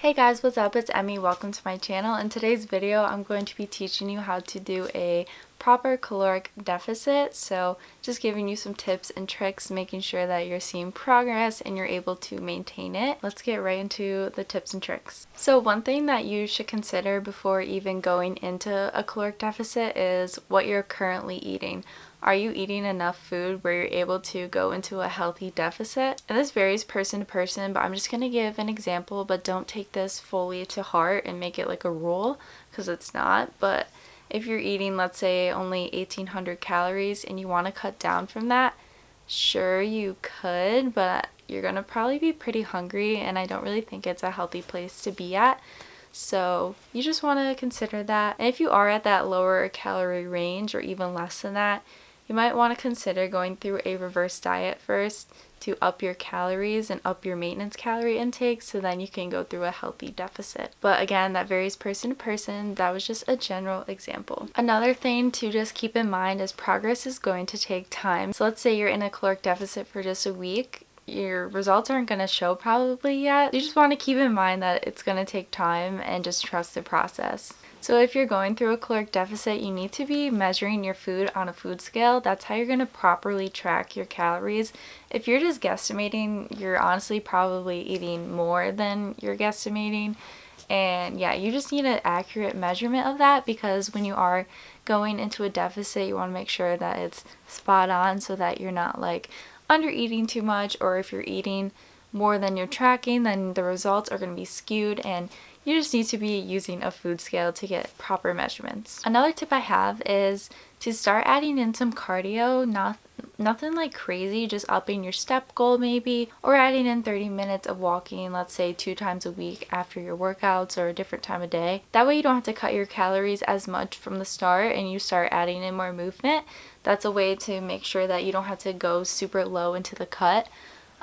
Hey guys, what's up? It's Emmy. Welcome to my channel. In today's video, I'm going to be teaching you how to do a proper caloric deficit. So just giving you some tips and tricks, making sure that you're seeing progress and you're able to maintain it. Let's get right into the tips and tricks. So one thing that you should consider before even going into a caloric deficit is what you're currently eating. Are you eating enough food where you're able to go into a healthy deficit? And this varies person to person, but I'm just going to give an example, but don't take this fully to heart and make it like a rule, because it's not. But if you're eating, let's say, only 1,800 calories and you want to cut down from that, sure, you could, but you're going to probably be pretty hungry, and I don't really think it's a healthy place to be at. So you just want to consider that. And if you are at that lower calorie range or even less than that, you might want to consider going through a reverse diet first to up your calories and up your maintenance calorie intake, so then you can go through a healthy deficit. But again, that varies person to person. That was just a general example. Another thing to just keep in mind is progress is going to take time. So let's say you're in a caloric deficit for just a week. Your results aren't going to show probably yet. You just want to keep in mind that it's going to take time and just trust the process. So if you're going through a caloric deficit, you need to be measuring your food on a food scale. That's how you're going to properly track your calories. If you're just guesstimating, you're honestly probably eating more than you're guesstimating. And yeah, you just need an accurate measurement of that, because when you are going into a deficit, you want to make sure that it's spot on so that you're not like under eating too much, or if you're eating more than you're tracking, then the results are going to be skewed, and you just need to be using a food scale to get proper measurements. Another tip I have is to start adding in some cardio, nothing like crazy, just upping your step goal maybe, or adding in 30 minutes of walking, let's say 2 times a week after your workouts or a different time of day. That way you don't have to cut your calories as much from the start and you start adding in more movement. That's a way to make sure that you don't have to go super low into the cut.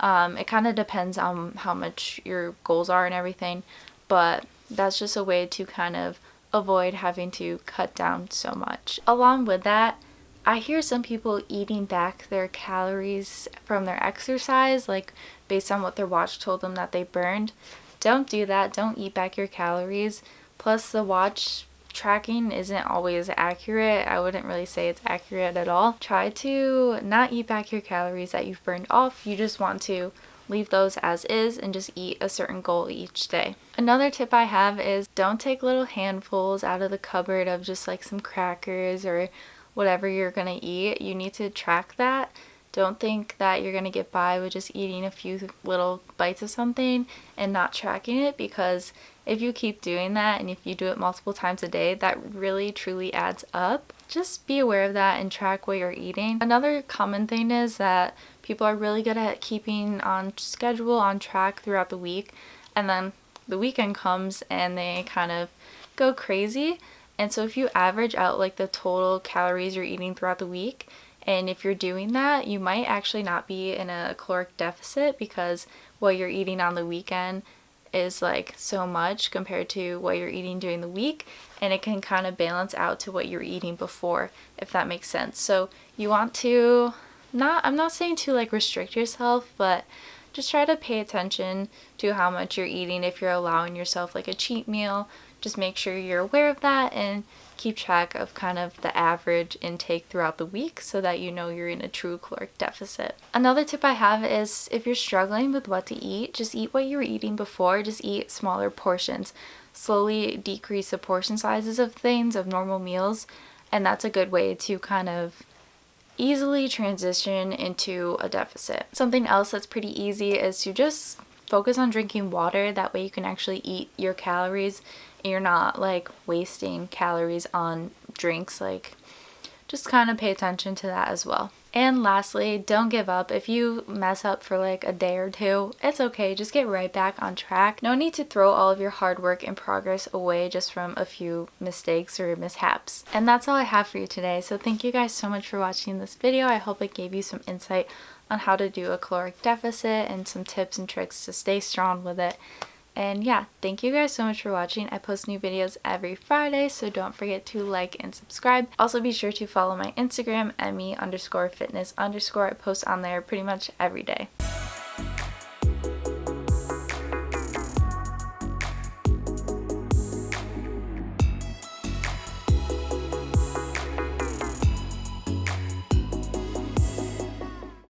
It kind of depends on how much your goals are and everything, but that's just a way to kind of avoid having to cut down so much. Along with that, I hear some people eating back their calories from their exercise, like based on what their watch told them that they burned. Don't do that. Don't eat back your calories. Plus, the watch tracking isn't always accurate. I wouldn't really say it's accurate at all. Try to not eat back your calories that you've burned off. You just want to leave those as is and just eat a certain goal each day. Another tip I have is don't take little handfuls out of the cupboard of just like some crackers or whatever you're gonna eat. You need to track that. Don't think that you're gonna get by with just eating a few little bites of something and not tracking it, because if you keep doing that and if you do it multiple times a day, that really truly adds up. Just be aware of that and track what you're eating. Another common thing is that people are really good at keeping on schedule, on track throughout the week, and then the weekend comes and they kind of go crazy. And so if you average out like the total calories you're eating throughout the week, and if you're doing that, you might actually not be in a caloric deficit, because what you're eating on the weekend is like so much compared to what you're eating during the week, and it can kind of balance out to what you're eating before, if that makes sense. So you want to I'm not saying to like restrict yourself, but just try to pay attention to how much you're eating. If you're allowing yourself like a cheat meal, just make sure you're aware of that and keep track of kind of the average intake throughout the week so that you know you're in a true caloric deficit. Another tip I have is if you're struggling with what to eat, just eat what you were eating before. Just eat smaller portions. Slowly decrease the portion sizes of things, of normal meals, and that's a good way to kind of easily transition into a deficit. Something else that's pretty easy is to just focus on drinking water. That way you can actually eat your calories and you're not like wasting calories on drinks. Like, just kind of pay attention to that as well. And lastly, don't give up. If you mess up for like a day or two, it's okay. Just get right back on track. No need to throw all of your hard work and progress away just from a few mistakes or mishaps. And that's all I have for you today. So thank you guys so much for watching this video. I hope it gave you some insight on how to do a caloric deficit and some tips and tricks to stay strong with it. And yeah, thank you guys so much for watching. I post new videos every Friday, so don't forget to like and subscribe. Also be sure to follow my Instagram, Emmie_fitness_. I post on there pretty much every day.